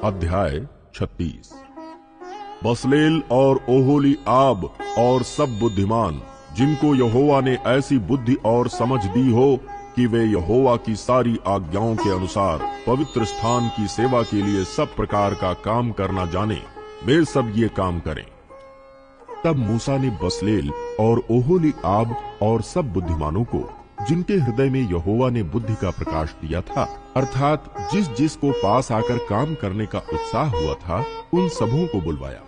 अध्याय 36। बसलेल और ओहोलीआब और सब बुद्धिमान जिनको यहोवा ने ऐसी बुद्धि और समझ दी हो कि वे यहोवा की सारी आज्ञाओं के अनुसार पवित्र स्थान की सेवा के लिए सब प्रकार का काम करना जाने, वे सब ये काम करें। तब मूसा ने बसलेल और ओहोलीआब और सब बुद्धिमानों को, जिनके हृदय में यहोवा ने बुद्धि का प्रकाश दिया था, अर्थात जिस जिस को पास आकर काम करने का उत्साह हुआ था, उन सबों को बुलवाया।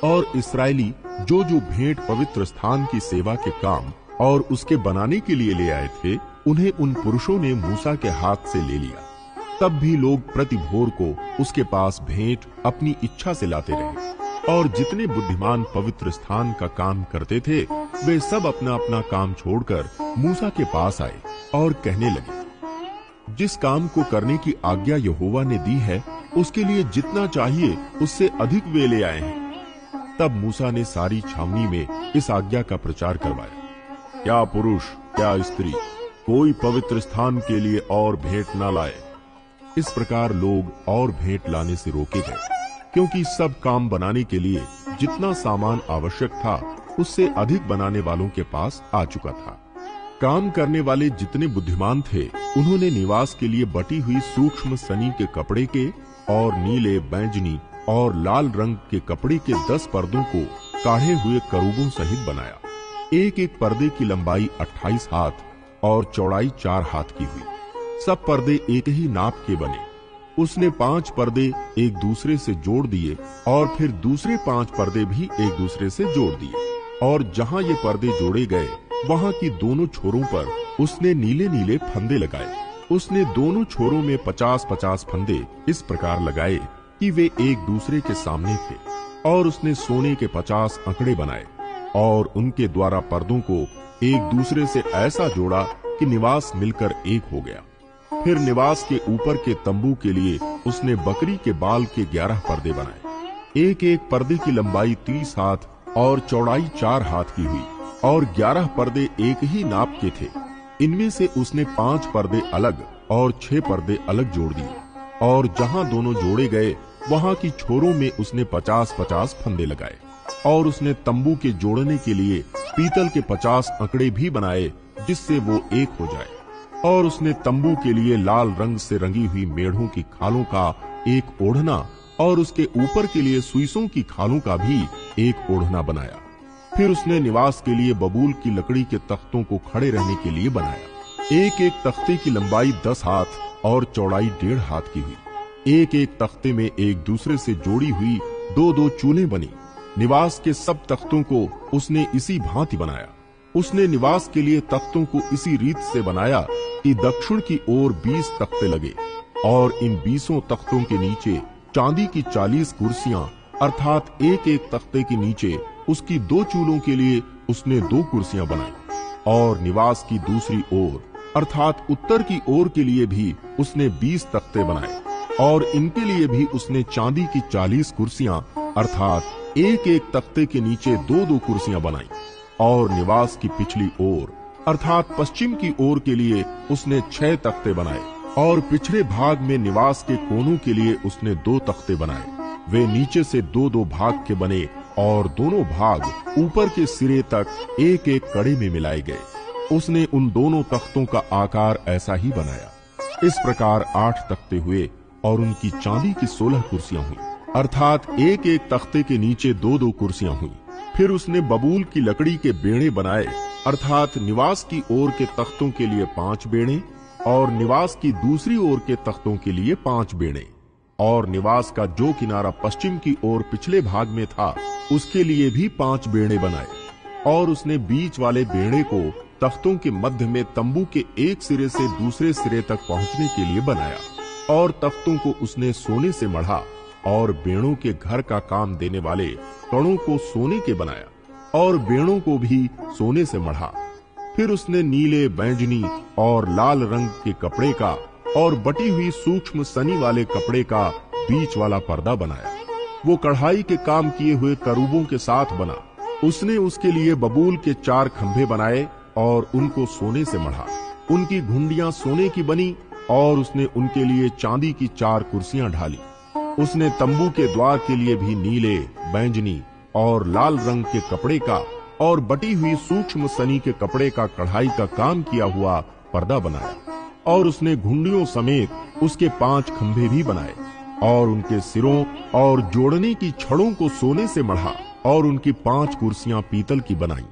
और इस्राएली जो जो भेंट पवित्र स्थान की सेवा के काम और उसके बनाने के लिए ले आए थे, उन्हें उन पुरुषों ने मूसा के हाथ से ले लिया। तब भी लोग प्रति भोर को उसके पास भेंट अपनी इच्छा से लाते रहे। और जितने बुद्धिमान पवित्र स्थान का काम करते थे, वे सब अपना अपना काम छोड़कर मूसा के पास आए और कहने लगे, जिस काम को करने की आज्ञा यहोवा ने दी है, उसके लिए जितना चाहिए उससे अधिक वे ले आए हैं। तब मूसा ने सारी छावनी में इस आज्ञा का प्रचार करवाया, क्या पुरुष क्या स्त्री कोई पवित्र स्थान के लिए और भेंट न लाए। इस प्रकार लोग और भेंट लाने से रोके गए, क्योंकि सब काम बनाने के लिए जितना सामान आवश्यक था, उससे अधिक बनाने वालों के पास आ चुका था। काम करने वाले जितने बुद्धिमान थे, उन्होंने निवास के लिए बटी हुई सूक्ष्म सनी के कपड़े के और नीले, बैंजनी और लाल रंग के कपड़े के 10 पर्दों को काढ़े हुए करूबों सहित बनाया। एक एक पर्दे की लंबाई 28 हाथ और चौड़ाई 4 हाथ की हुई। सब पर्दे एक ही नाप के बने। उसने 5 पर्दे एक दूसरे से जोड़ दिए और फिर दूसरे 5 पर्दे भी एक दूसरे से जोड़ दिए। और जहाँ ये पर्दे जोड़े गए, वहाँ की दोनों छोरों पर उसने नीले नीले फंदे लगाए। उसने दोनों छोरों में 50-50 फंदे इस प्रकार लगाए कि वे एक दूसरे के सामने थे। और उसने सोने के 50 अंकड़े बनाए और उनके द्वारा पर्दों को एक दूसरे से ऐसा जोड़ा कि निवास मिलकर एक हो गया। फिर निवास के ऊपर के तंबू के लिए उसने बकरी के बाल के 11 पर्दे बनाए। एक एक पर्दे की लंबाई 30 हाथ और चौड़ाई 4 हाथ की हुई और 11 पर्दे एक ही नाप के थे। इनमें से उसने 5 पर्दे अलग और 6 पर्दे अलग जोड़ दिए। और जहाँ दोनों जोड़े गए, वहाँ की छोरों में उसने 50-50 फंदे लगाए। और उसने तंबू के जोड़ने के लिए पीतल के 50 अंकड़े भी बनाए, जिससे वो एक हो जाए। और उसने तंबू के लिए लाल रंग से रंगी हुई मेढ़ों की खालों का एक ओढ़ना और उसके ऊपर के लिए सुइसों की खालों का भी एक ओढ़ना बनाया। फिर उसने निवास के लिए बबूल की लकड़ी के तख्तों को खड़े रहने के लिए बनाया। एक एक तख्ते की लंबाई 10 हाथ और चौड़ाई 1.5 हाथ की हुई। एक एक तख्ते में एक दूसरे से जोड़ी हुई 2-2 चूलें बनी। निवास के सब तख्तों को उसने इसी भांति बनाया। उसने निवास के लिए तख्तों को इसी रीत से बनाया कि दक्षिण की ओर 20 तख्ते लगे। और इन 20 तख्तों के नीचे चांदी की 40 कुर्सियां, अर्थात एक एक तख्ते के नीचे उसकी 2 चूलों के लिए उसने 2 कुर्सियां बनाई। और निवास की दूसरी ओर, अर्थात उत्तर की ओर के लिए भी उसने 20 तख्ते बनाए। और इनके लिए भी उसने चांदी की 40 कुर्सियां, अर्थात एक एक तख्ते के नीचे 2-2 कुर्सियां बनाई। और निवास की पिछली ओर, अर्थात पश्चिम की ओर के लिए उसने 6 तख्ते बनाए। और पिछले भाग में निवास के कोनों के लिए उसने 2 तख्ते बनाए। वे नीचे से 2-2 भाग के बने और दोनों भाग ऊपर के सिरे तक एक एक कड़े में मिलाए गए। उसने उन दोनों तख्तों का आकार ऐसा ही बनाया। इस प्रकार 8 तख्ते हुए और उनकी चांदी की 16 कुर्सियां हुई, अर्थात एक एक तख्ते के नीचे 2-2 कुर्सियां हुई। फिर उसने बबूल की लकड़ी के बेड़े बनाए, अर्थात निवास की ओर के तख्तों के लिए 5 बेड़े और निवास की दूसरी ओर के तख्तों के लिए 5 बेड़े। और निवास का जो किनारा पश्चिम की ओर पिछले भाग में था, उसके लिए भी 5 बेड़े बनाए। और उसने बीच वाले बेड़े को तख्तों के मध्य में तंबू के एक सिरे से दूसरे सिरे तक पहुंचने के लिए बनाया। और तख्तों को उसने सोने से मढ़ा और बेड़ों के घर का काम देने वाले कड़ों को सोने के बनाया और बेड़ों को भी सोने से मढ़ा। फिर उसने नीले, बैंजनी और लाल रंग के कपड़े का और बटी हुई सूक्ष्म सनी वाले कपड़े का बीच वाला पर्दा बनाया। वो कढ़ाई के काम किए हुए करूबों के साथ बना। उसने उसके लिए बबूल के 4 खंभे बनाए और उनको सोने से मढ़ा। उनकी घुंडियां सोने की बनी और उसने उनके लिए चांदी की 4 कुर्सियां ढाली। उसने तंबू के द्वार के लिए भी नीले, बैंजनी और लाल रंग के कपड़े का और बटी हुई सूक्ष्म सनी के कपड़े का कढ़ाई का काम किया हुआ पर्दा बनाया। और उसने घुंडियों समेत उसके 5 खंभे भी बनाए और उनके सिरों और जोड़ने की छड़ों को सोने से मढ़ा और उनकी 5 कुर्सियां पीतल की बनाई।